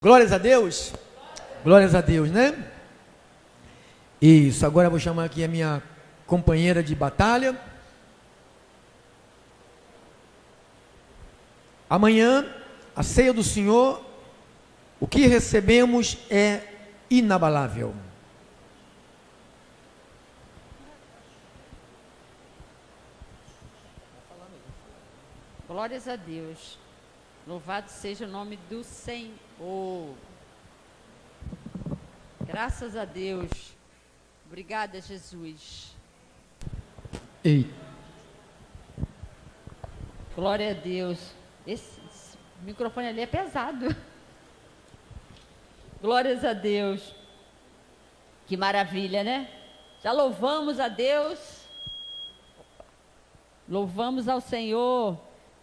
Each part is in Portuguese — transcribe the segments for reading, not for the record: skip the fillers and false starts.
Glórias a Deus. Glórias a Deus, né? Isso, agora eu vou chamar aqui a minha companheira de batalha. Amanhã, a ceia do Senhor, o que recebemos é inabalável. Glórias a Deus. Louvado seja o nome do Senhor. Graças a Deus. Obrigada, Jesus. Ei. Glória a Deus. Esse microfone ali é pesado. Glórias a Deus. Que maravilha, né? Já louvamos a Deus. Louvamos ao Senhor.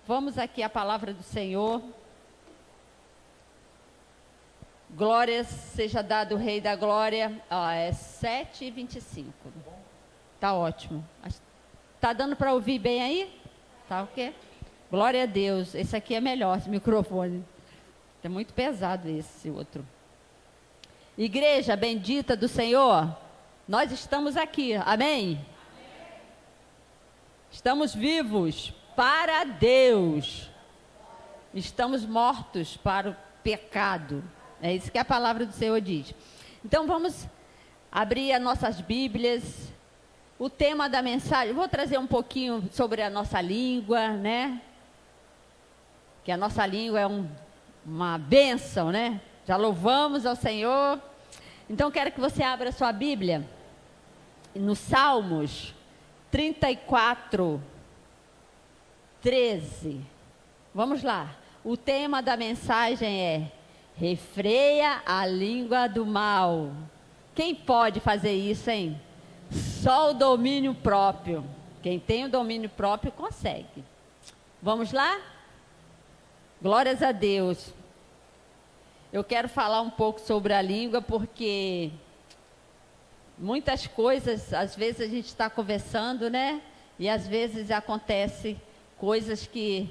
Vamos aqui à palavra do Senhor. Glória seja dado o Rei da Glória. É 7h25. Tá ótimo. Tá dando para ouvir bem aí? Tá o quê? Glória a Deus. Esse aqui é melhor, esse microfone. É muito pesado esse outro. Igreja bendita do Senhor, nós estamos aqui. Amém? Estamos vivos para Deus. Estamos mortos para o pecado. É isso que a palavra do Senhor diz. Então vamos abrir as nossas Bíblias. O tema da mensagem, vou trazer um pouquinho sobre a nossa língua, né? Que a nossa língua é uma bênção, né? Já louvamos ao Senhor. Então quero que você abra a sua Bíblia no Salmos 34, 13. Vamos lá. O tema da mensagem é: refreia a língua do mal. Quem pode fazer isso, hein? Só o domínio próprio. Quem tem o domínio próprio consegue. Vamos lá? Glórias a Deus. Eu quero falar um pouco sobre a língua, porque muitas coisas, às vezes a gente está conversando, né? E às vezes acontece coisas que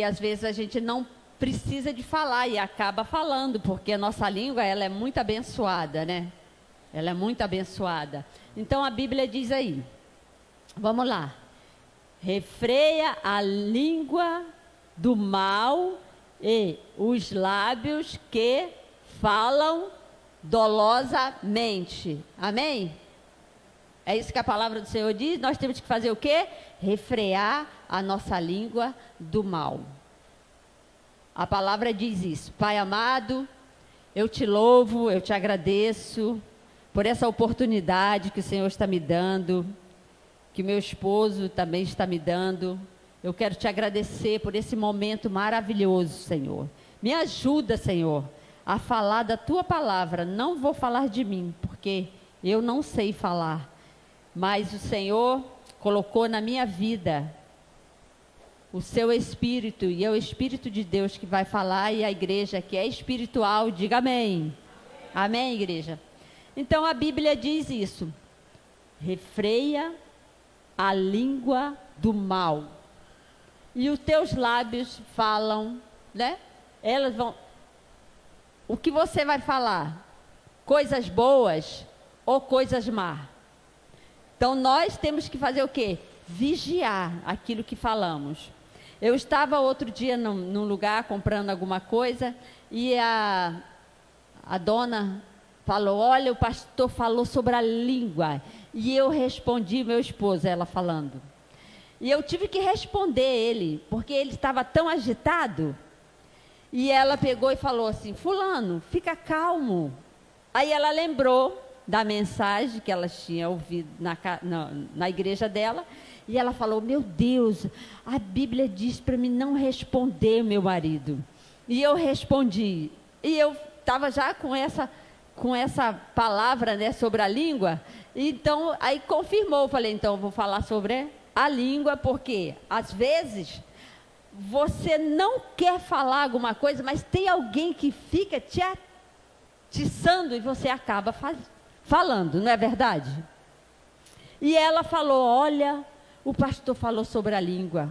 às vezes a gente não precisa de falar e acaba falando, porque a nossa língua, ela é muito abençoada, né? Ela é muito abençoada. Então a Bíblia diz aí, vamos lá: refreia a língua do mal e os lábios que falam dolosamente. Amém? É isso que a palavra do Senhor diz. Nós temos que fazer o quê? Refrear a nossa língua do mal. A palavra diz isso. Pai amado, eu te louvo, eu te agradeço por essa oportunidade que o Senhor está me dando, que meu esposo também está me dando. Eu quero te agradecer por esse momento maravilhoso, Senhor. Me ajuda, Senhor, a falar da tua palavra. Não vou falar de mim, porque eu não sei falar. Mas o Senhor colocou na minha vida o seu Espírito, e é o Espírito de Deus que vai falar, e a igreja que é espiritual, diga amém. Amém, igreja? Então a Bíblia diz isso: refreia a língua do mal, e os teus lábios falam, né? Elas vão... O que você vai falar? Coisas boas ou coisas más? Então nós temos que fazer o quê? Vigiar aquilo que falamos. Eu estava outro dia num lugar comprando alguma coisa, e a dona falou: olha, o pastor falou sobre a língua. E eu respondi, meu esposo, ela falando. E eu tive que responder ele, porque ele estava tão agitado. E ela pegou e falou assim: fulano, fica calmo. Aí ela lembrou da mensagem que ela tinha ouvido na igreja dela. E ela falou: meu Deus, a Bíblia diz para mim não responder meu marido. E eu respondi. E eu estava já com essa palavra, né, sobre a língua. Então, aí confirmou. Eu falei: então, eu vou falar sobre a língua, porque às vezes você não quer falar alguma coisa, mas tem alguém que fica te atiçando e você acaba falando, não é verdade? E ela falou: olha, o pastor falou sobre a língua.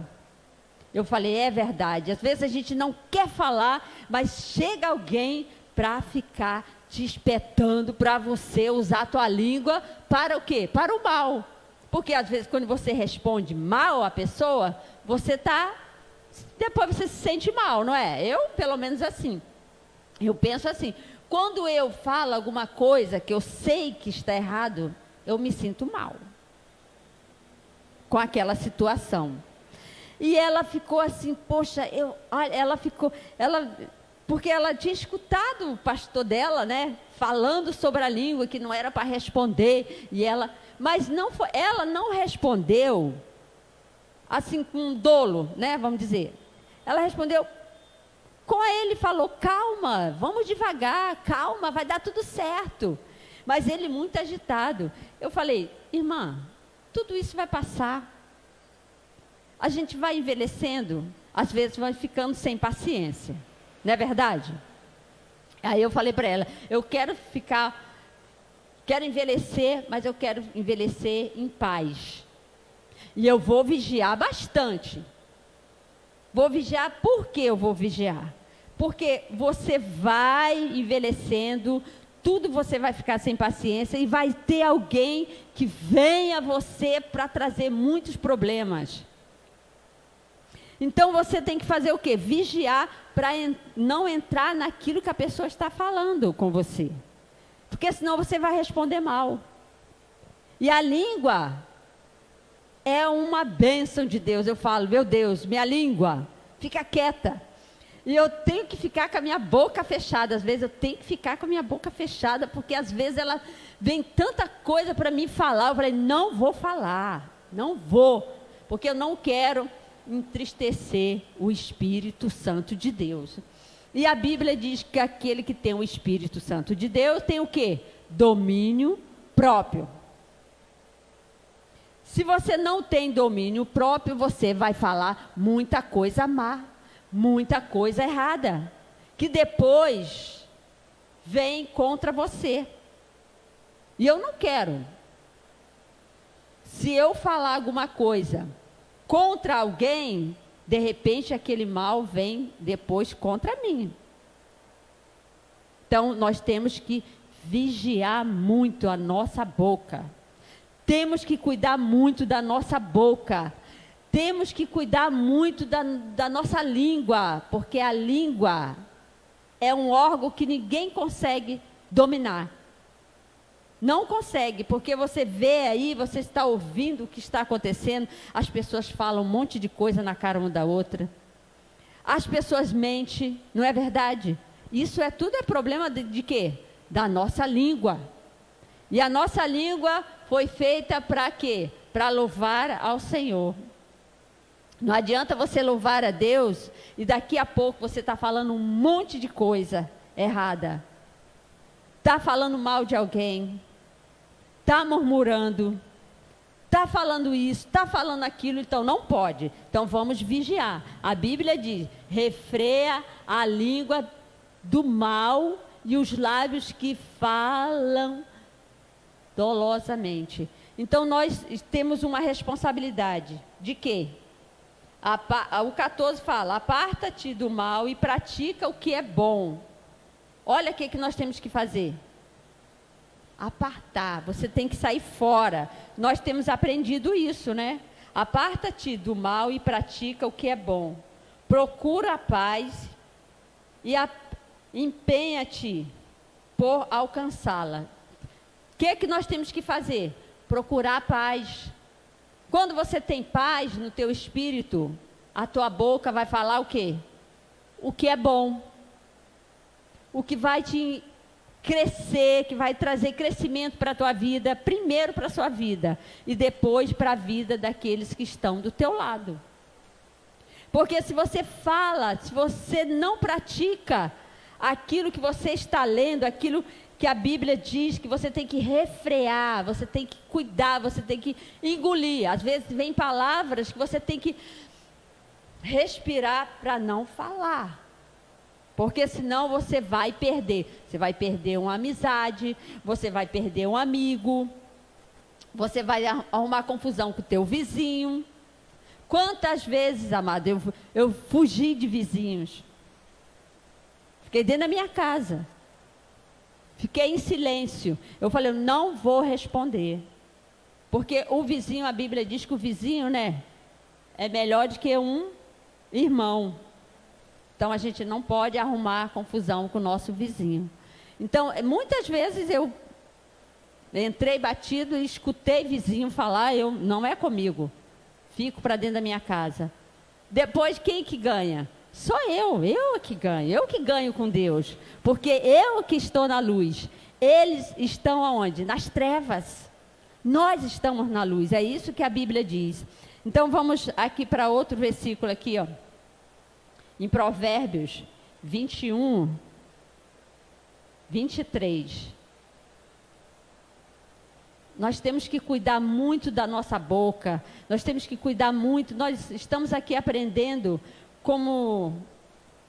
Eu falei, é verdade. Às vezes a gente não quer falar, mas chega alguém para ficar te espetando, para você usar a tua língua para o quê? Para o mal. Porque às vezes quando você responde mal à pessoa, depois você se sente mal, não é? Eu, pelo menos assim. Eu penso assim, quando eu falo alguma coisa que eu sei que está errado, eu me sinto mal com aquela situação. E ela ficou assim, poxa, porque ela tinha escutado o pastor dela, né, falando sobre a língua, que não era para responder, mas ela não respondeu, assim, com dolo, né, vamos dizer. Ela respondeu, com ele falou, calma, vamos devagar, calma, vai dar tudo certo. Mas ele muito agitado. Eu falei, irmã, tudo isso vai passar. A gente vai envelhecendo, às vezes vai ficando sem paciência. Não é verdade? Aí eu falei para ela, eu quero envelhecer, mas eu quero envelhecer em paz. E eu vou vigiar bastante. Vou vigiar, por que eu vou vigiar? Porque você vai envelhecendo, tudo você vai ficar sem paciência e vai ter alguém que venha a você para trazer muitos problemas. Então você tem que fazer o quê? Vigiar para não entrar naquilo que a pessoa está falando com você. Porque senão você vai responder mal. E a língua é uma bênção de Deus. Eu falo, meu Deus, minha língua, fica quieta. E eu tenho que ficar com a minha boca fechada. Às vezes eu tenho que ficar com a minha boca fechada, porque às vezes ela vem tanta coisa para mim falar. Eu falei, não vou falar, não vou, porque eu não quero entristecer o Espírito Santo de Deus. E a Bíblia diz que aquele que tem o Espírito Santo de Deus tem o quê? Domínio próprio. Se você não tem domínio próprio, você vai falar muita coisa má, muita coisa errada, que depois vem contra você. E eu não quero. Se eu falar alguma coisa contra alguém, de repente aquele mal vem depois contra mim. Então nós temos que vigiar muito a nossa boca. Temos que cuidar muito da nossa boca. Temos que cuidar muito da nossa língua, porque a língua é um órgão que ninguém consegue dominar. Não consegue, porque você vê aí, você está ouvindo o que está acontecendo, as pessoas falam um monte de coisa na cara uma da outra. As pessoas mentem, não é verdade? Isso tudo é problema de quê? Da nossa língua. E a nossa língua foi feita para quê? Para louvar ao Senhor. Não adianta você louvar a Deus e daqui a pouco você está falando um monte de coisa errada. Está falando mal de alguém. Está murmurando, está falando isso, está falando aquilo, então não pode. Então vamos vigiar. A Bíblia diz, refreia a língua do mal e os lábios que falam dolosamente. Então nós temos uma responsabilidade de quê? O 14 fala, aparta-te do mal e pratica o que é bom. Olha o que nós temos que fazer. Apartar, você tem que sair fora. Nós temos aprendido isso, né? Aparta-te do mal e pratica o que é bom. Procura a paz e empenha-te por alcançá-la. O que nós temos que fazer? Procurar a paz. Quando você tem paz no teu espírito, a tua boca vai falar o quê? O que é bom. O que vai te crescer, que vai trazer crescimento para a tua vida, primeiro para a sua vida, e depois para a vida daqueles que estão do teu lado. Porque se você fala, se você não pratica aquilo que você está lendo, aquilo que a Bíblia diz, que você tem que refrear, você tem que cuidar, você tem que engolir. Às vezes vem palavras que você tem que respirar para não falar. Porque senão você vai perder. Você vai perder uma amizade, você vai perder um amigo, você vai arrumar confusão com o teu vizinho. Quantas vezes, amado, eu fugi de vizinhos. Fiquei dentro da minha casa. Fiquei em silêncio. Eu falei, eu não vou responder. Porque o vizinho, a Bíblia diz que o vizinho, né, é melhor do que um irmão. Então, a gente não pode arrumar confusão com o nosso vizinho. Então, muitas vezes eu entrei batido e escutei vizinho falar, não é comigo. Fico para dentro da minha casa. Depois, quem que ganha? Sou eu que ganho. Eu que ganho com Deus. Porque eu que estou na luz. Eles estão aonde? Nas trevas. Nós estamos na luz. É isso que a Bíblia diz. Então, vamos aqui para outro versículo aqui, ó. Em Provérbios 21, 23. Nós temos que cuidar muito da nossa boca, nós temos que cuidar muito, nós estamos aqui aprendendo como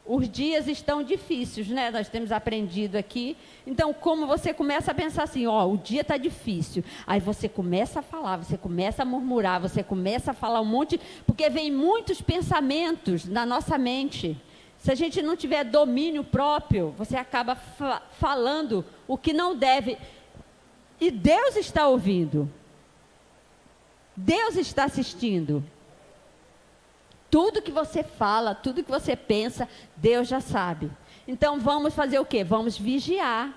os dias estão difíceis, né? Nós temos aprendido aqui. Então, como você começa a pensar assim, ó, o dia está difícil. Aí você começa a falar, você começa a murmurar, você começa a falar um monte, porque vem muitos pensamentos na nossa mente. Se a gente não tiver domínio próprio, você acaba falando o que não deve. E Deus está ouvindo. Deus está assistindo. Tudo que você fala, tudo que você pensa, Deus já sabe. Então vamos fazer o quê? Vamos vigiar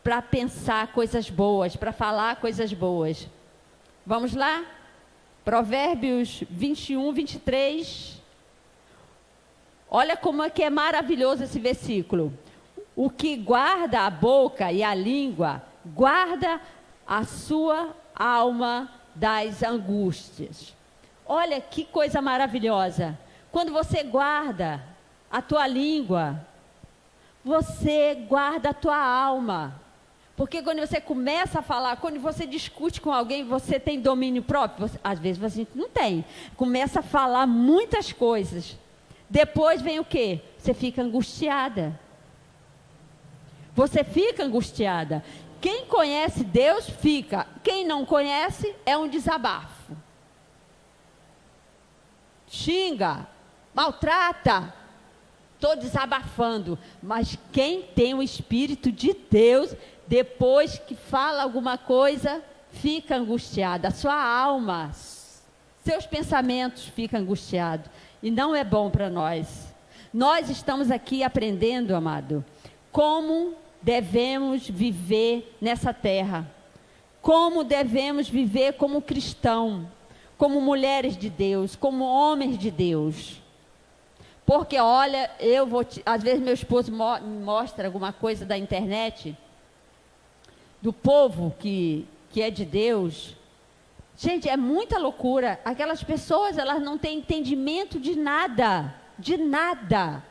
para pensar coisas boas, para falar coisas boas. Vamos lá? Provérbios 21, 23. Olha como é que é maravilhoso esse versículo. O que guarda a boca e a língua, guarda a sua alma das angústias. Olha que coisa maravilhosa. Quando você guarda a tua língua, você guarda a tua alma. Porque quando você começa a falar, quando você discute com alguém, você tem domínio próprio? Às vezes você não tem. Começa a falar muitas coisas. Depois vem o quê? Você fica angustiada. Você fica angustiada. Quem conhece Deus, fica. Quem não conhece, é um desabafo. Xinga, maltrata, estou desabafando, mas quem tem o Espírito de Deus, depois que fala alguma coisa, fica angustiada, a sua alma, seus pensamentos ficam angustiados, e não é bom para nós. Nós estamos aqui aprendendo, amado, como devemos viver nessa terra, como devemos viver como cristão, como mulheres de Deus, como homens de Deus. Porque, olha, às vezes meu esposo me mostra alguma coisa da internet, do povo que é de Deus. Gente, é muita loucura. Aquelas pessoas, elas não têm entendimento de nada, de nada.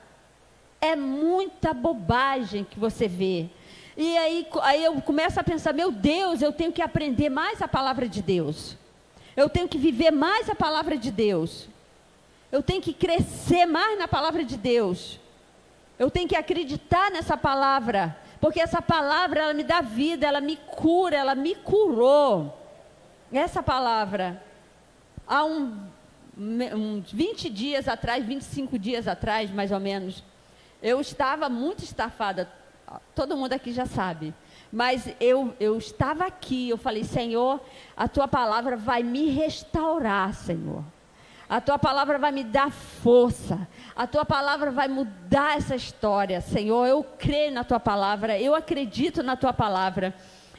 É muita bobagem que você vê. E aí eu começo a pensar, meu Deus, eu tenho que aprender mais a palavra de Deus. Eu tenho que viver mais a palavra de Deus. Eu tenho que crescer mais na palavra de Deus. Eu tenho que acreditar nessa palavra. Porque essa palavra, ela me dá vida, ela me cura, ela me curou. Essa palavra, há uns 20 dias atrás, 25 dias atrás, mais ou menos, eu estava muito estafada. Todo mundo aqui já sabe. Mas eu estava aqui, eu falei, Senhor, a tua palavra vai me restaurar, Senhor. A tua palavra vai me dar força. A tua palavra vai mudar essa história, Senhor. Eu creio na tua palavra, eu acredito na tua palavra.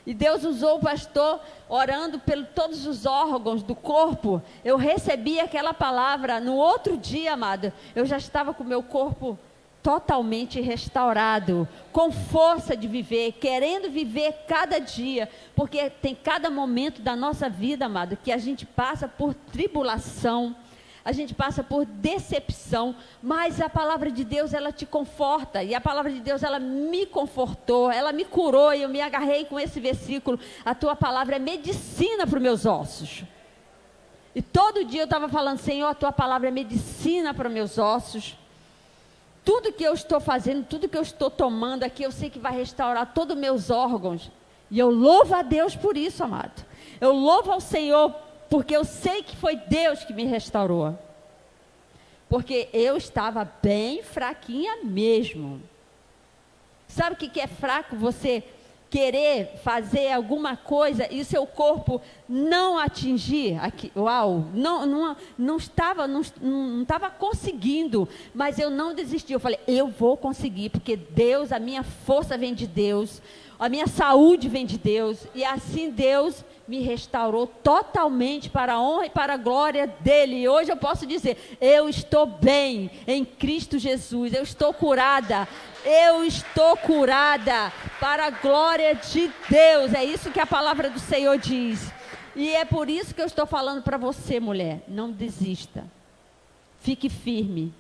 E Deus usou o pastor orando por todos os órgãos do corpo. Eu recebi aquela palavra. No outro dia, amado, eu já estava com o meu corpo totalmente restaurado, com força de viver, querendo viver cada dia, porque tem cada momento da nossa vida, amado, que a gente passa por tribulação, a gente passa por decepção, mas a palavra de Deus, ela te conforta, e a palavra de Deus, ela me confortou, ela me curou, e eu me agarrei com esse versículo, a tua palavra é medicina para os meus ossos. E todo dia eu estava falando, Senhor, a tua palavra é medicina para os meus ossos. Tudo que eu estou fazendo, tudo que eu estou tomando aqui, eu sei que vai restaurar todos os meus órgãos. E eu louvo a Deus por isso, amado. Eu louvo ao Senhor, porque eu sei que foi Deus que me restaurou. Porque eu estava bem fraquinha mesmo. Sabe o que é fraco? Você querer fazer alguma coisa e o seu corpo não atingir, não estava conseguindo, mas eu não desisti. Eu falei, eu vou conseguir, porque Deus, a minha força vem de Deus, a minha saúde vem de Deus, e assim Deus me restaurou totalmente para a honra e para a glória dele. E hoje eu posso dizer, eu estou bem em Cristo Jesus, eu estou curada para a glória de Deus. É isso que a palavra do Senhor diz. E é por isso que eu estou falando para você, mulher, não desista. Fique firme.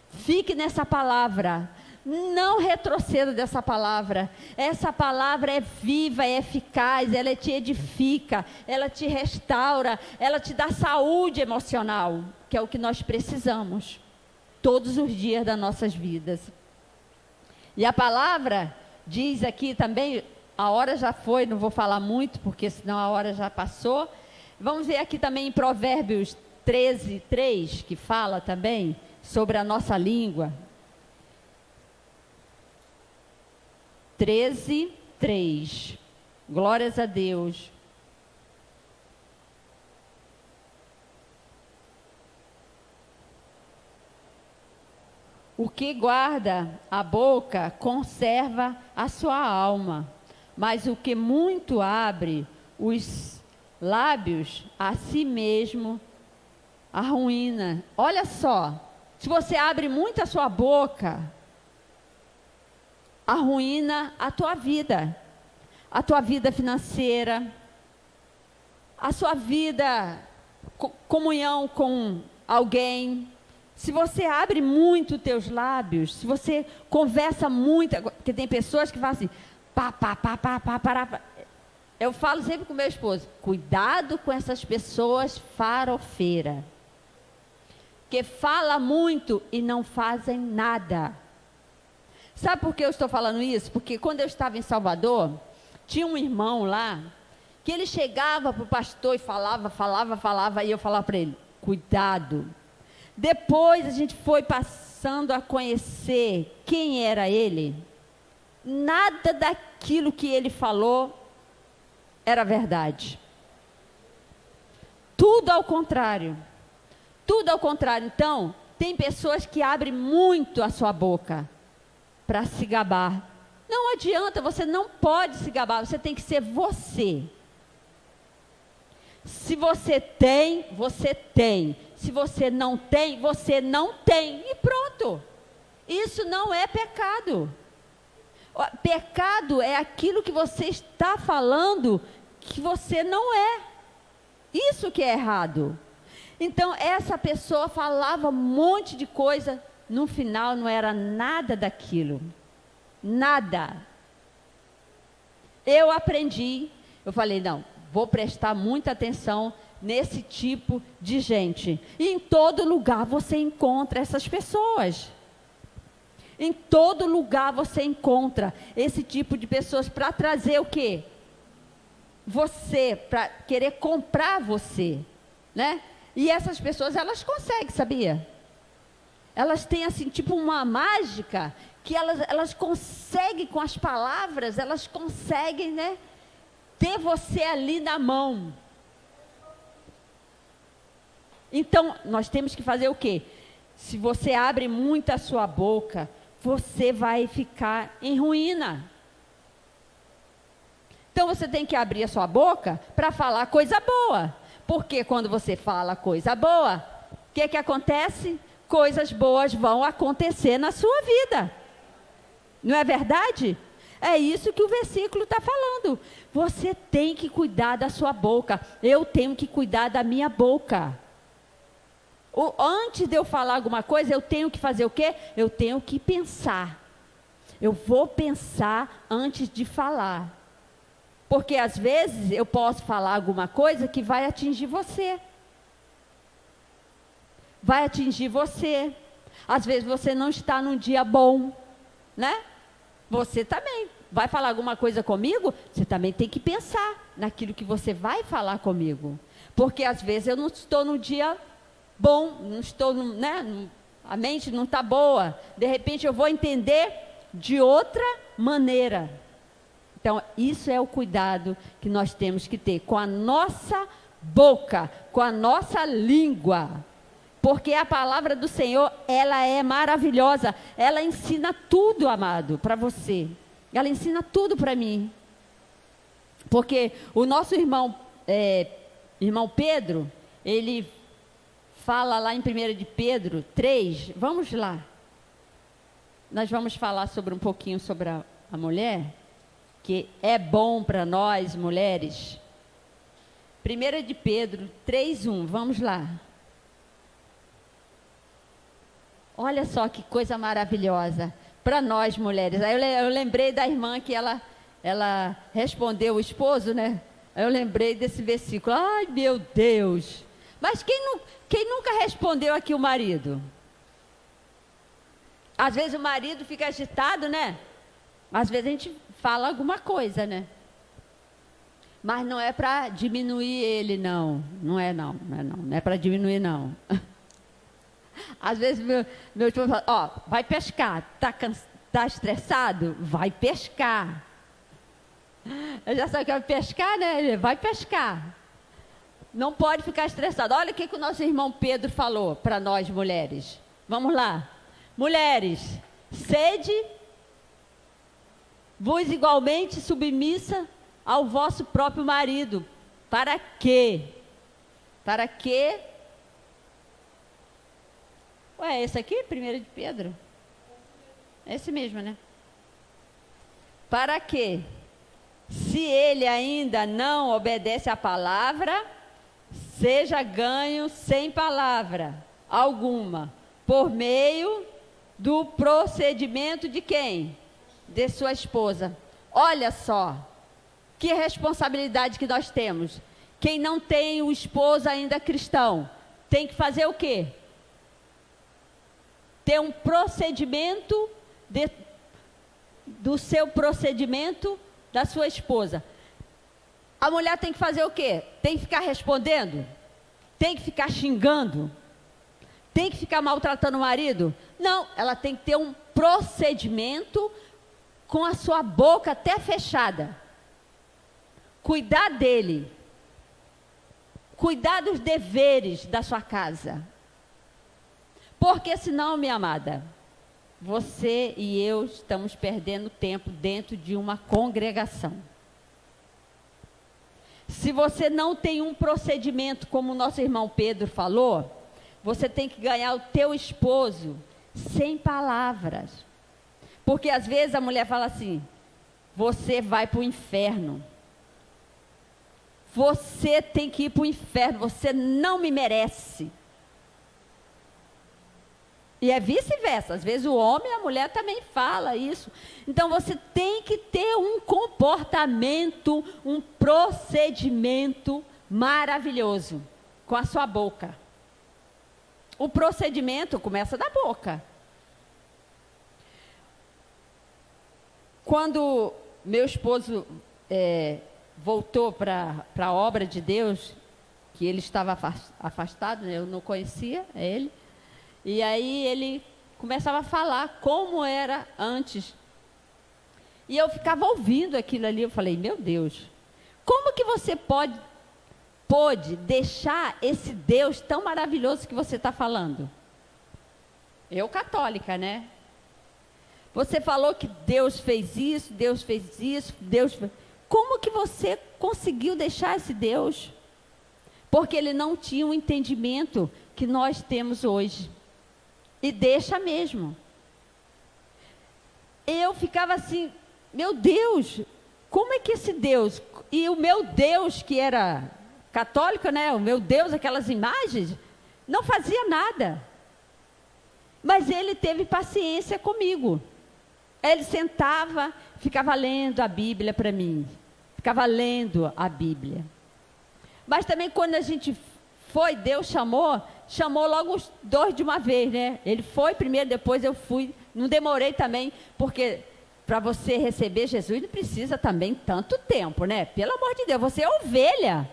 Fique nessa palavra. Não retroceda dessa palavra. Essa palavra é viva, é eficaz, ela te edifica, ela te restaura, ela te dá saúde emocional, que é o que nós precisamos todos os dias das nossas vidas. E a palavra diz aqui também, a hora já foi, não vou falar muito, porque senão a hora já passou. Vamos ver aqui também em Provérbios 13:3, que fala também sobre a nossa língua. 13:3. Glórias a Deus. O que guarda a boca conserva a sua alma, mas o que muito abre os lábios a si mesmo arruína. Olha só, se você abre muito a sua boca, arruína a tua vida financeira, a sua vida, comunhão com alguém. Se você abre muito os teus lábios, se você conversa muito, porque tem pessoas que falam assim, pá. Eu falo sempre com meu esposo, cuidado com essas pessoas farofeiras, que fala muito e não fazem nada. Sabe por que eu estou falando isso? Porque quando eu estava em Salvador, tinha um irmão lá, que ele chegava para o pastor e falava, e eu falava para ele, cuidado. Depois a gente foi passando a conhecer quem era ele. Nada daquilo que ele falou era verdade. Tudo ao contrário. Então, tem pessoas que abrem muito a sua boca para se gabar. Não adianta, você não pode se gabar, você tem que ser você. Se você tem, você tem. Se você não tem, você não tem. E pronto. Isso não é pecado. Pecado é aquilo que você está falando que você não é. Isso que é errado. Então, essa pessoa falava um monte de coisa, no final não era nada daquilo. Nada. Eu aprendi, eu falei, não, vou prestar muita atenção nesse tipo de gente. E em todo lugar você encontra essas pessoas. Em todo lugar você encontra esse tipo de pessoas para trazer o quê? Você, para querer comprar você, né? E essas pessoas, elas conseguem, sabia? Elas têm assim, tipo uma mágica, que elas conseguem com as palavras, elas conseguem, né? Ter você ali na mão. Então, nós temos que fazer o quê? Se você abre muito a sua boca, você vai ficar em ruína. Então, você tem que abrir a sua boca para falar coisa boa. Porque quando você fala coisa boa, o que acontece? Coisas boas vão acontecer na sua vida. Não é verdade? É isso que o versículo está falando. Você tem que cuidar da sua boca. Eu tenho que cuidar da minha boca. Antes de eu falar alguma coisa, eu tenho que fazer o quê? Eu tenho que pensar. Eu vou pensar antes de falar. Porque às vezes eu posso falar alguma coisa que vai atingir você. Vai atingir você. Às vezes você não está num dia bom, né? Você também vai falar alguma coisa comigo, você também tem que pensar naquilo que você vai falar comigo. Porque às vezes eu não estou num dia bom, não estou, a mente não está boa, de repente eu vou entender de outra maneira. Então, isso é o cuidado que nós temos que ter com a nossa boca, com a nossa língua. Porque a palavra do Senhor, ela é maravilhosa. Ela ensina tudo, amado, para você. Ela ensina tudo para mim. Porque o nosso irmão Pedro, ele fala lá em 1 de Pedro 3, vamos lá. Nós vamos falar um pouquinho sobre a mulher, que é bom para nós, mulheres. 1 de Pedro 3:1, vamos lá. Olha só que coisa maravilhosa para nós, mulheres. Aí eu lembrei da irmã que ela respondeu o esposo, né? Aí eu lembrei desse versículo. Ai, meu Deus! Mas quem nunca respondeu aqui o marido? Às vezes o marido fica agitado, né? Às vezes a gente fala alguma coisa, né? Mas não é para diminuir ele, não. Não é para diminuir, não. Às vezes meu esposo fala, ó, vai pescar. Tá estressado? Vai pescar. Eu já sei que vai pescar, né? Ele vai pescar. Não pode ficar estressado. Olha o que o nosso irmão Pedro falou para nós mulheres. Vamos lá. Mulheres, sede vos igualmente submissa ao vosso próprio marido. Para quê? Para quê? Ué, esse aqui? 1 de Pedro? É esse mesmo, né? Para quê? Se ele ainda não obedece à palavra, seja ganho sem palavra alguma, por meio do procedimento de quem? De sua esposa. Olha só, que responsabilidade que nós temos. Quem não tem o esposo ainda cristão, tem que fazer o quê? Ter um procedimento do seu procedimento da sua esposa. A mulher tem que fazer o quê? Tem que ficar respondendo? Tem que ficar xingando? Tem que ficar maltratando o marido? Não, ela tem que ter um procedimento com a sua boca até fechada. Cuidar dele. Cuidar dos deveres da sua casa. Porque senão, minha amada, você e eu estamos perdendo tempo dentro de uma congregação. Se você não tem um procedimento, como o nosso irmão Pedro falou, você tem que ganhar o teu esposo sem palavras. Porque às vezes a mulher fala assim, você vai para o inferno. Você tem que ir para o inferno, você não me merece. E é vice-versa, às vezes o homem e a mulher também fala isso. Então você tem que ter um comportamento, um procedimento maravilhoso com a sua boca. O procedimento começa da boca. Quando meu esposo voltou para a obra de Deus, que ele estava afastado, né? Eu não conhecia ele. E aí ele começava a falar como era antes. E eu ficava ouvindo aquilo ali, eu falei, meu Deus, como que você pôde deixar esse Deus tão maravilhoso que você está falando? Eu católica, né? Você falou que Deus fez isso, Como que você conseguiu deixar esse Deus? Porque ele não tinha o entendimento que nós temos hoje. E deixa mesmo. Eu ficava assim, meu Deus, como é que esse Deus, e o meu Deus que era católico, né, o meu Deus, aquelas imagens, não fazia nada. Mas ele teve paciência comigo. Ele sentava, ficava lendo a Bíblia para mim. Ficava lendo a Bíblia. Mas também quando a gente foi, Deus chamou logo os dois de uma vez, né? Ele foi primeiro, depois eu fui. Não demorei também, porque para você receber Jesus não precisa também tanto tempo, né? Pelo amor de Deus, você é ovelha.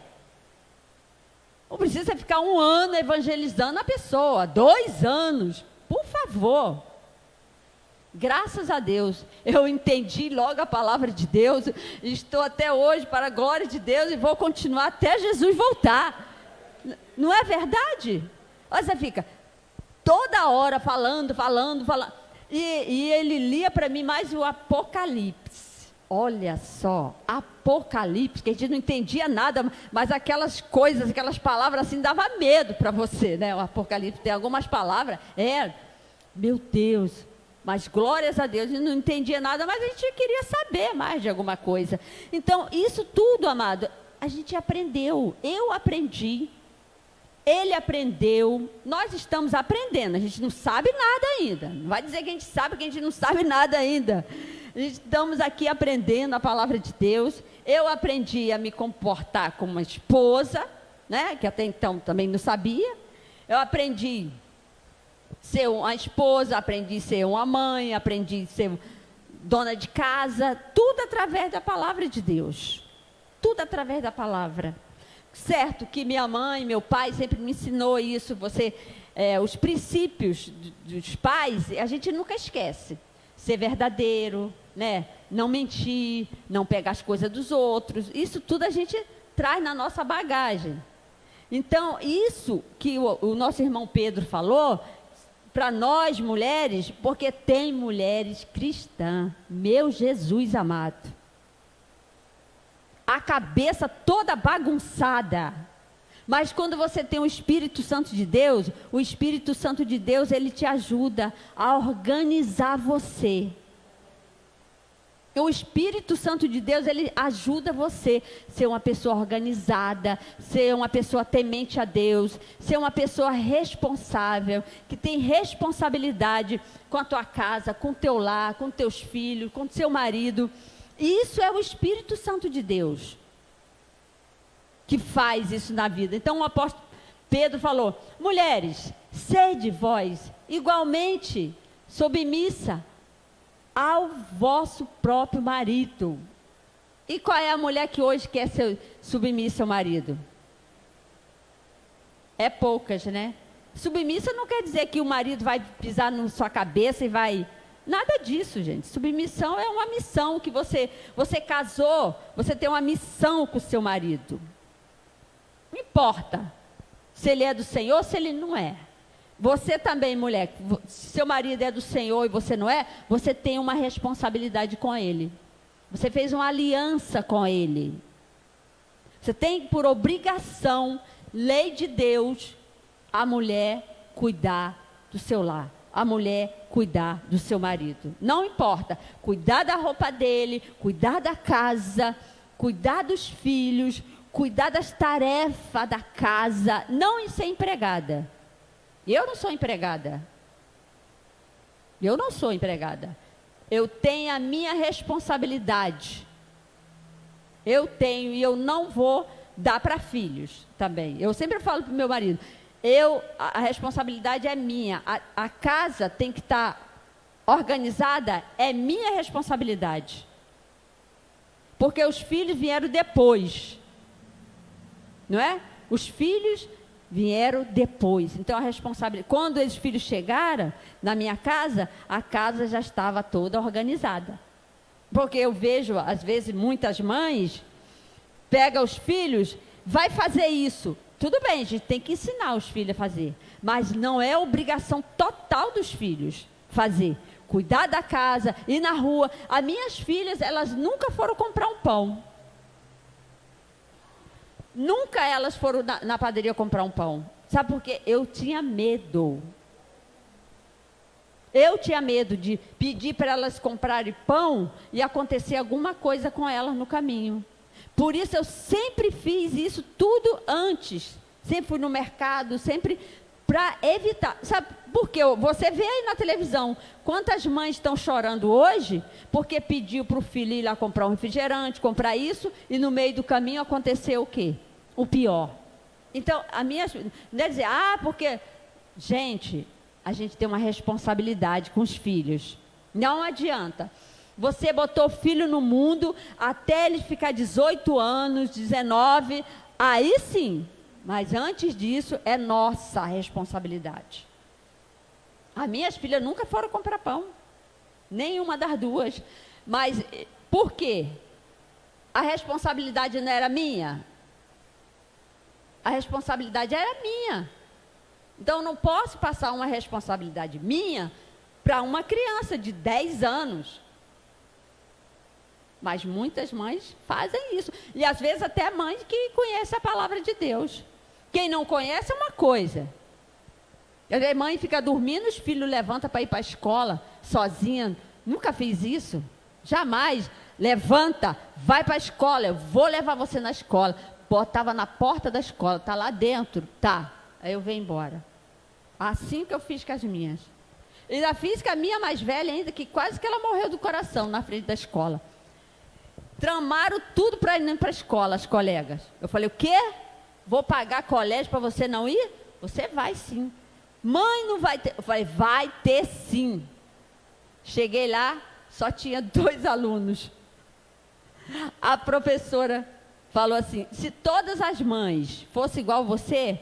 Não precisa ficar 1 ano evangelizando a pessoa, 2 anos. por favor. Graças a Deus, eu entendi logo a palavra de Deus, estou até hoje para a glória de Deus e vou continuar até Jesus voltar. Não é verdade? Você fica toda hora falando. E ele lia para mim mais o Apocalipse. Olha só, Apocalipse, que a gente não entendia nada, mas aquelas coisas, aquelas palavras assim, dava medo para você, né? O Apocalipse tem algumas palavras, meu Deus, mas glórias a Deus, eu não entendia nada, mas a gente queria saber mais de alguma coisa. Então, isso tudo, amado, a gente aprendeu, eu aprendi, ele aprendeu, nós estamos aprendendo, a gente não sabe nada ainda, não vai dizer que a gente sabe que a gente não sabe nada ainda. Estamos aqui aprendendo a palavra de Deus. Eu aprendi a me comportar como uma esposa, né? Que até então também não sabia. Eu aprendi a ser uma esposa, aprendi a ser uma mãe, aprendi a ser dona de casa. Tudo através da palavra de Deus. Tudo através da palavra. Certo que minha mãe, meu pai sempre me ensinou isso. Os princípios dos pais, a gente nunca esquece. Ser verdadeiro, né? Não mentir, não pegar as coisas dos outros, isso tudo a gente traz na nossa bagagem. Então, isso que o nosso irmão Pedro falou, para nós mulheres, porque tem mulheres cristãs, meu Jesus amado, a cabeça toda bagunçada, mas quando você tem o Espírito Santo de Deus, o Espírito Santo de Deus, ele te ajuda a organizar você. O Espírito Santo de Deus, ele ajuda você a ser uma pessoa organizada, ser uma pessoa temente a Deus, ser uma pessoa responsável, que tem responsabilidade com a tua casa, com o teu lar, com teus filhos, com o seu marido. E isso é o Espírito Santo de Deus que faz isso na vida. Então o apóstolo Pedro falou: mulheres, sede vós igualmente submissa ao vosso próprio marido. E qual é a mulher que hoje quer ser submissa ao marido? É poucas, né? Submissa não quer dizer que o marido vai pisar na sua cabeça e vai... Nada disso, gente. Submissão é uma missão que você casou, você tem uma missão com o seu marido. Não importa se ele é do Senhor ou se ele não é. Você também, mulher, se seu marido é do Senhor e você não é, você tem uma responsabilidade com ele. Você fez uma aliança com ele. Você tem por obrigação, lei de Deus, a mulher cuidar do seu lar. A mulher cuidar do seu marido. Não importa, cuidar da roupa dele, cuidar da casa, cuidar dos filhos, cuidar das tarefas da casa, não ser empregada. Eu não sou empregada. Eu não sou empregada. Eu tenho a minha responsabilidade. Eu tenho e eu não vou dar para filhos também. Eu sempre falo para o meu marido, a responsabilidade é minha. A casa tem que estar organizada, é minha responsabilidade. Porque os filhos vieram depois. Não é? Os filhos vieram depois. Então a responsabilidade, quando os filhos chegaram na minha casa, a casa já estava toda organizada. Porque eu vejo, às vezes, muitas mães pegam os filhos, vai fazer isso. Tudo bem, a gente tem que ensinar os filhos a fazer, mas não é obrigação total dos filhos fazer. Cuidar da casa, ir na rua. As minhas filhas, elas nunca foram comprar um pão. Nunca elas foram na padaria comprar um pão. Sabe por quê? Eu tinha medo. Eu tinha medo de pedir para elas comprarem pão e acontecer alguma coisa com elas no caminho. Por isso eu sempre fiz isso tudo antes. Sempre fui no mercado, sempre para evitar. Sabe por quê? Você vê aí na televisão quantas mães estão chorando hoje porque pediu para o filho ir lá comprar um refrigerante, comprar isso, e no meio do caminho aconteceu o quê? O pior. Então, não é dizer, porque... Gente, a gente tem uma responsabilidade com os filhos. Não adianta. Você botou o filho no mundo até ele ficar 18 anos, 19, aí sim. Mas antes disso, é nossa responsabilidade. As minhas filhas nunca foram comprar pão. Nenhuma das duas. Mas por quê? A responsabilidade não era minha? A responsabilidade era minha. Então, eu não posso passar uma responsabilidade minha para uma criança de 10 anos. Mas muitas mães fazem isso. E às vezes até mães que conhecem a palavra de Deus. Quem não conhece é uma coisa. A mãe fica dormindo, os filhos levantam para ir para a escola sozinha. Nunca fiz isso. Jamais. Levanta, vai para a escola, eu vou levar você na escola. Botava na porta da escola, está lá dentro, tá. Aí eu venho embora. Assim que eu fiz com as minhas. Ainda fiz com a minha mais velha ainda, que quase que ela morreu do coração na frente da escola. Tramaram tudo para ir para a escola, as colegas. Eu falei, o quê? Vou pagar colégio para você não ir? Você vai sim. Mãe, não vai ter. Eu falei, vai ter sim. Cheguei lá, só tinha 2 alunos. A professora falou assim, se todas as mães fossem igual você,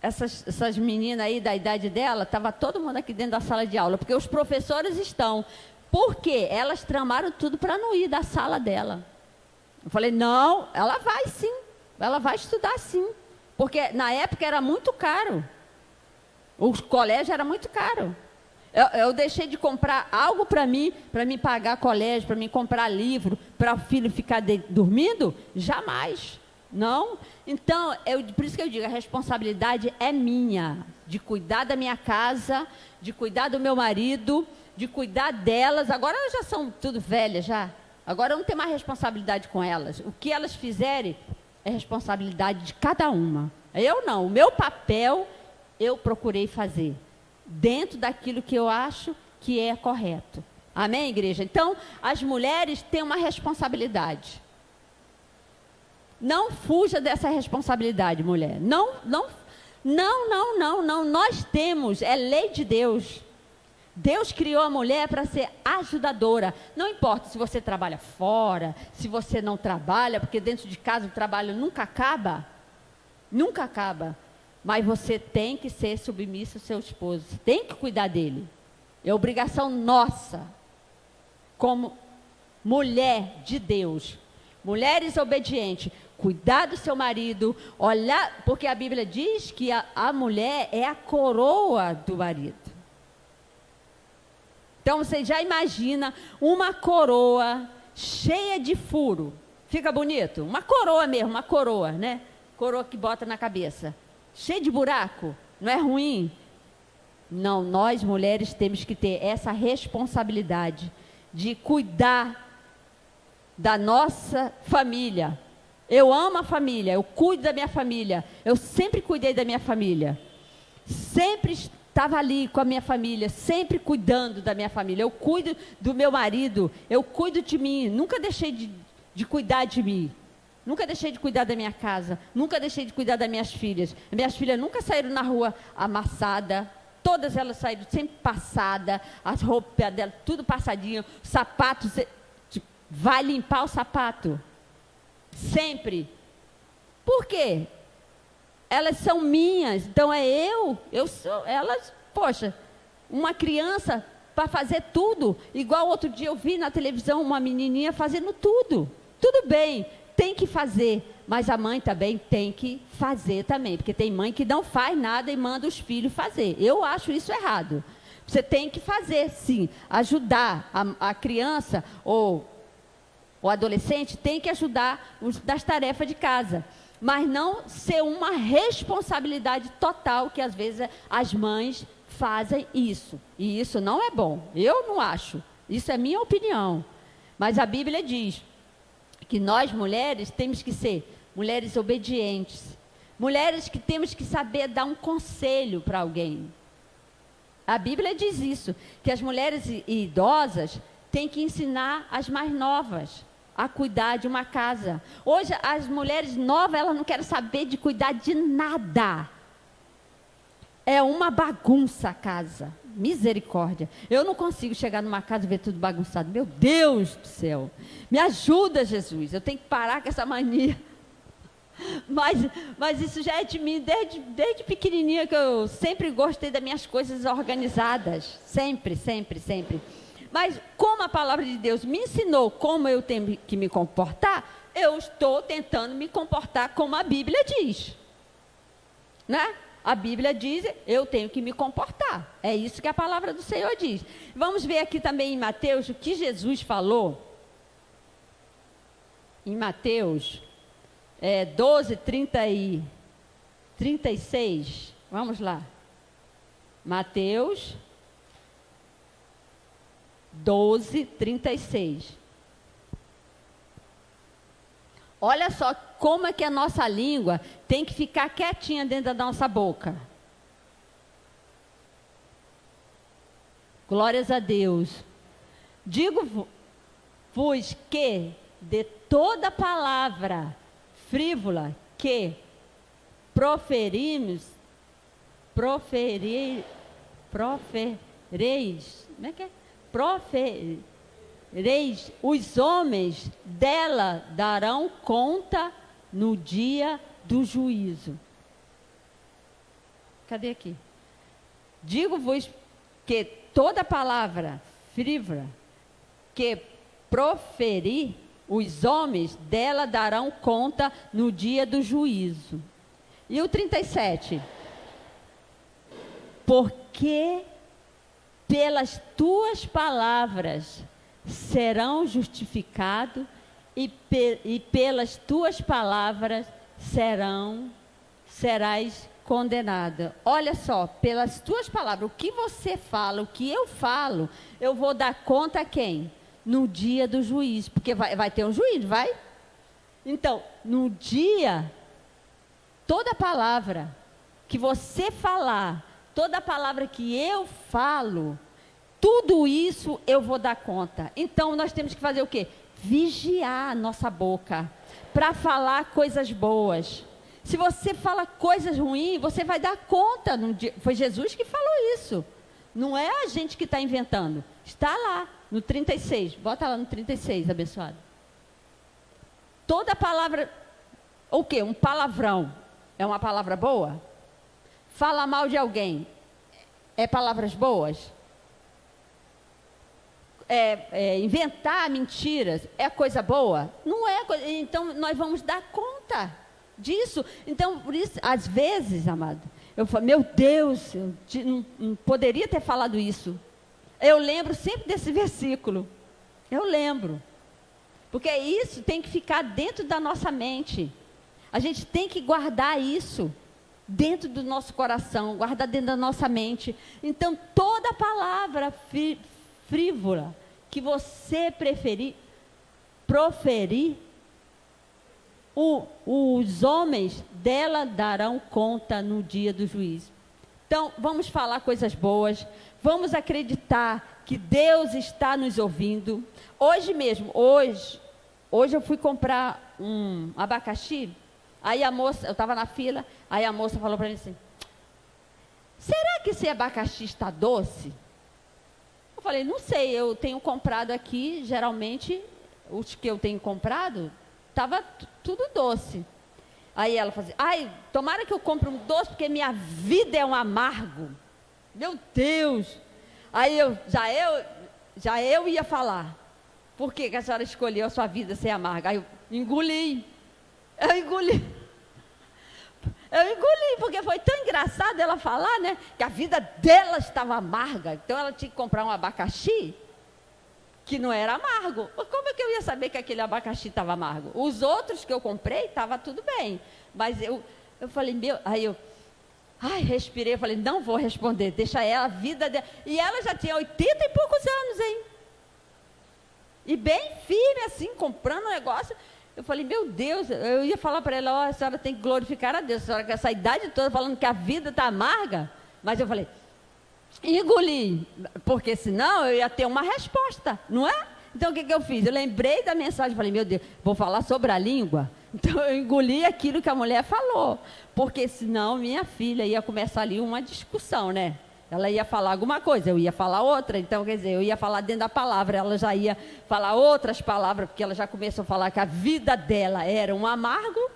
essas meninas aí da idade dela, estava todo mundo aqui dentro da sala de aula, porque os professores estão. Por quê? Elas tramaram tudo para não ir da sala dela. Eu falei, não, ela vai sim, ela vai estudar sim, porque na época era muito caro, o colégio era muito caro. Eu deixei de comprar algo para mim pagar colégio, para mim comprar livro, para o filho ficar dormindo? Jamais. Não. Então, por isso que eu digo, a responsabilidade é minha, de cuidar da minha casa, de cuidar do meu marido, de cuidar delas. Agora elas já são tudo velhas, já. Agora eu não tenho mais responsabilidade com elas. O que elas fizerem é responsabilidade de cada uma. Eu não. O meu papel eu procurei fazer dentro daquilo que eu acho que é correto. Amém, igreja? Então, as mulheres têm uma responsabilidade. Não fuja dessa responsabilidade, mulher. Não. Nós temos, é lei de Deus. Deus criou a mulher para ser ajudadora. Não importa se você trabalha fora, se você não trabalha, porque dentro de casa o trabalho nunca acaba. Nunca acaba. Mas você tem que ser submissa ao seu esposo. Você tem que cuidar dele. É obrigação nossa, como mulher de Deus. Mulheres obedientes. Cuidar do seu marido. Olhar, porque a Bíblia diz que a mulher é a coroa do marido. Então você já imagina uma coroa cheia de furo. Fica bonito? Uma coroa mesmo, uma coroa, né? Coroa que bota na cabeça. Cheio de buraco, não é ruim? Não, nós mulheres temos que ter essa responsabilidade de cuidar da nossa família. Eu amo a família, eu cuido da minha família, eu sempre cuidei da minha família. Sempre estava ali com a minha família, sempre cuidando da minha família. Eu cuido do meu marido, eu cuido de mim, nunca deixei de cuidar de mim. Nunca deixei de cuidar da minha casa, nunca deixei de cuidar das minhas filhas. Minhas filhas nunca saíram na rua amassada, todas elas saíram sempre passada, as roupas delas tudo passadinho, sapatos, vai limpar o sapato. Sempre. Por quê? Elas são minhas, então eu sou, elas, poxa, uma criança para fazer tudo, igual outro dia eu vi na televisão uma menininha fazendo tudo. Tudo bem. Tem que fazer, mas a mãe também tem que fazer também, porque tem mãe que não faz nada e manda os filhos fazer. Eu acho isso errado. Você tem que fazer, sim, ajudar a criança ou o adolescente, tem que ajudar das tarefas de casa, mas não ser uma responsabilidade total, que às vezes as mães fazem isso, e isso não é bom. Eu não acho, isso é minha opinião, mas a Bíblia diz que nós mulheres temos que ser mulheres obedientes, mulheres que temos que saber dar um conselho para alguém. A Bíblia diz isso, que as mulheres idosas têm que ensinar as mais novas a cuidar de uma casa. Hoje as mulheres novas, elas não querem saber de cuidar de nada. É uma bagunça a casa. Misericórdia. Eu não consigo chegar numa casa e ver tudo bagunçado. Meu Deus do céu. Me ajuda, Jesus. Eu tenho que parar com essa mania. Mas isso já é de mim desde pequenininha, que eu sempre gostei das minhas coisas organizadas. Sempre, sempre, sempre. Mas como a palavra de Deus me ensinou como eu tenho que me comportar, eu estou tentando me comportar como a Bíblia diz. Né? A Bíblia diz, eu tenho que me comportar. É isso que a palavra do Senhor diz. Vamos ver aqui também em Mateus o que Jesus falou. Em Mateus 12, 30 e 36. Vamos lá. Mateus 12, 36. Olha só como é que a nossa língua tem que ficar quietinha dentro da nossa boca. Glórias a Deus. Digo-vos que de toda palavra frívola que profereis, como é que é? Profereis, os homens dela darão conta no dia do juízo. Cadê aqui? Digo-vos que toda palavra frívola que proferir, os homens dela darão conta no dia do juízo. E o 37? Porque pelas tuas palavras serão justificados e pelas tuas palavras serás condenado. Olha só, pelas tuas palavras, o que você fala, o que eu falo, eu vou dar conta a quem? No dia do juízo, porque vai ter um juízo, vai? Então, no dia, toda palavra que você falar, toda palavra que eu falo, tudo isso eu vou dar conta. Então, nós temos que fazer o quê? Vigiar a nossa boca, para falar coisas boas. Se você fala coisas ruins, você vai dar conta. Foi Jesus que falou isso. Não é a gente que está inventando. Está lá, no 36. Bota lá no 36, abençoado. Toda palavra... O quê? Um palavrão. É uma palavra boa? Falar mal de alguém. É palavras boas? Inventar mentiras. É coisa boa? Não é. Então, nós vamos dar conta disso. Então, por isso, às vezes, amado, eu falo, meu Deus, eu não poderia ter falado isso. Eu lembro sempre desse versículo. Eu lembro. Porque isso tem que ficar dentro da nossa mente. A gente tem que guardar isso dentro do nosso coração, guardar dentro da nossa mente. Então, toda palavra frívola que você proferir, os homens dela darão conta no dia do juízo. Então, vamos falar coisas boas, vamos acreditar que Deus está nos ouvindo. Hoje mesmo, hoje eu fui comprar um abacaxi, aí a moça, eu estava na fila, aí a moça falou para mim assim, será que esse abacaxi está doce? Eu falei, não sei, eu tenho comprado aqui, geralmente, os que eu tenho comprado, estava tudo doce. Aí ela falou assim, ai, tomara que eu compre um doce, porque minha vida é um amargo. Meu Deus! Aí já eu ia falar, por que a senhora escolheu a sua vida ser amarga? Aí eu engoli, porque foi tão engraçado ela falar, né, que a vida dela estava amarga, então ela tinha que comprar um abacaxi, que não era amargo. Como é que eu ia saber que aquele abacaxi estava amargo? Os outros que eu comprei, estava tudo bem. Mas eu falei, respirei, eu falei, não vou responder, deixa ela, a vida dela. E ela já tinha 80 e poucos anos, hein? E bem firme, assim, comprando um negócio. Eu falei, meu Deus, eu ia falar para ela, a senhora tem que glorificar a Deus, a senhora com essa idade toda falando que a vida está amarga. Mas eu falei, engoli, porque senão eu ia ter uma resposta, não é? Então o que eu fiz? Eu lembrei da mensagem, falei, meu Deus, vou falar sobre a língua. Então eu engoli aquilo que a mulher falou, porque senão minha filha ia começar ali uma discussão, né? Ela ia falar alguma coisa, eu ia falar outra, então quer dizer, eu ia falar dentro da palavra, ela já ia falar outras palavras, porque ela já começou a falar que a vida dela era um amargo,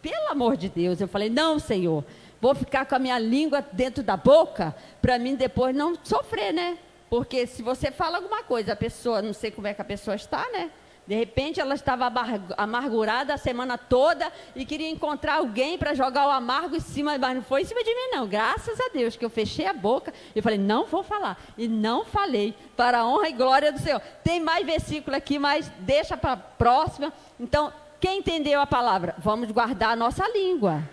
pelo amor de Deus, eu falei, não, Senhor, vou ficar com a minha língua dentro da boca, para mim depois não sofrer, né? Porque se você fala alguma coisa, a pessoa, não sei como é que a pessoa está, né? De repente ela estava amargurada a semana toda e queria encontrar alguém para jogar o amargo em cima, mas não foi em cima de mim não, graças a Deus que eu fechei a boca e falei, não vou falar, e não falei, para a honra e glória do Senhor. Tem mais versículo aqui, mas deixa para a próxima. Então, quem entendeu a palavra? Vamos guardar a nossa língua,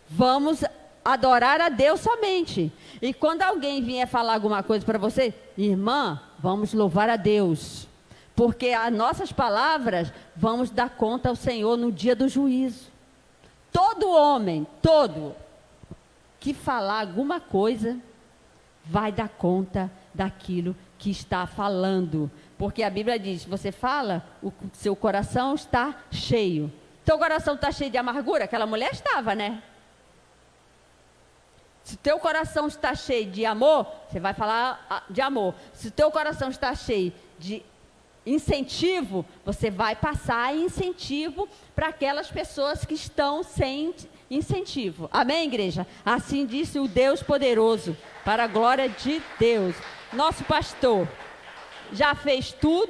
vamos adorar a Deus somente, e quando alguém vier falar alguma coisa para você, irmã, vamos louvar a Deus, porque as nossas palavras vamos dar conta ao Senhor no dia do juízo. Todo homem, todo, que falar alguma coisa, vai dar conta daquilo que está falando. Porque a Bíblia diz, você fala, o seu coração está cheio. Teu coração está cheio de amargura? Aquela mulher estava, né? Se teu coração está cheio de amor, você vai falar de amor. Se teu coração está cheio de incentivo, você vai passar incentivo para aquelas pessoas que estão sem incentivo. Amém, igreja? Assim disse o Deus poderoso, para a glória de Deus. Nosso pastor já fez tudo.